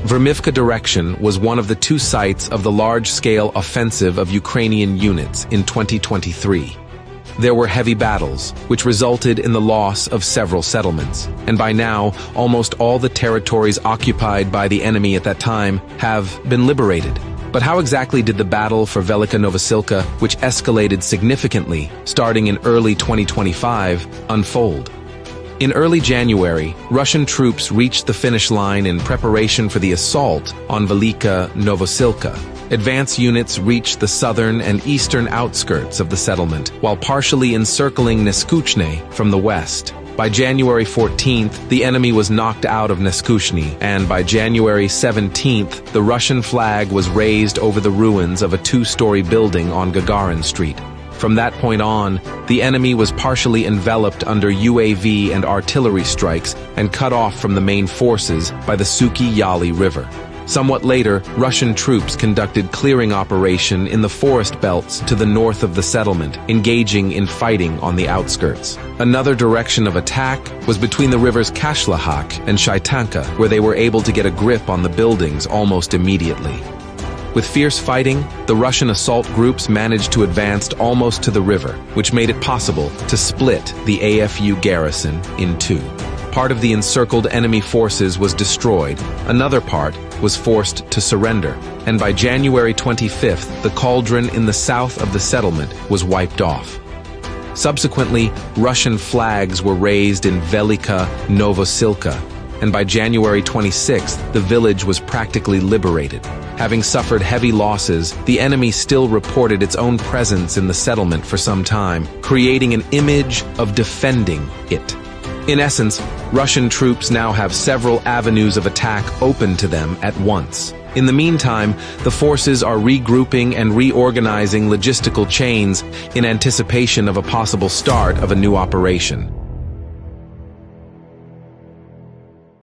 Vermivka direction was one of the two sites of the large-scale offensive of Ukrainian units in 2023. There were heavy battles, which resulted in the loss of several settlements, and by now, almost all the territories occupied by the enemy at that time have been liberated. But how exactly did the battle for Bolchaïa Novoselka, which escalated significantly starting in early 2025, unfold? In early January, Russian troops reached the finish line in preparation for the assault on Bolchaïa Novoselka. Advance units reached the southern and eastern outskirts of the settlement, while partially encircling Neskuchne from the west. By January 14th, the enemy was knocked out of Neskuchny, and by January 17th, the Russian flag was raised over the ruins of a two-story building on Gagarin Street. From that point on, the enemy was partially enveloped under UAV and artillery strikes and cut off from the main forces by the Suki Yali River. Somewhat later, Russian troops conducted clearing operation in the forest belts to the north of the settlement, engaging in fighting on the outskirts. Another direction of attack was between the rivers Kashlahak and Shaitanka, where they were able to get a grip on the buildings almost immediately. With fierce fighting, the Russian assault groups managed to advance almost to the river, which made it possible to split the AFU garrison in two. Part of the encircled enemy forces was destroyed, another part was forced to surrender, and by January 25th, the cauldron in the south of the settlement was wiped off. Subsequently, Russian flags were raised in Bolchaïa Novoselka, and by January 26th, the village was practically liberated. Having suffered heavy losses, the enemy still reported its own presence in the settlement for some time, creating an image of defending it. In essence, Russian troops now have several avenues of attack open to them at once. In the meantime, the forces are regrouping and reorganizing logistical chains in anticipation of a possible start of a new operation.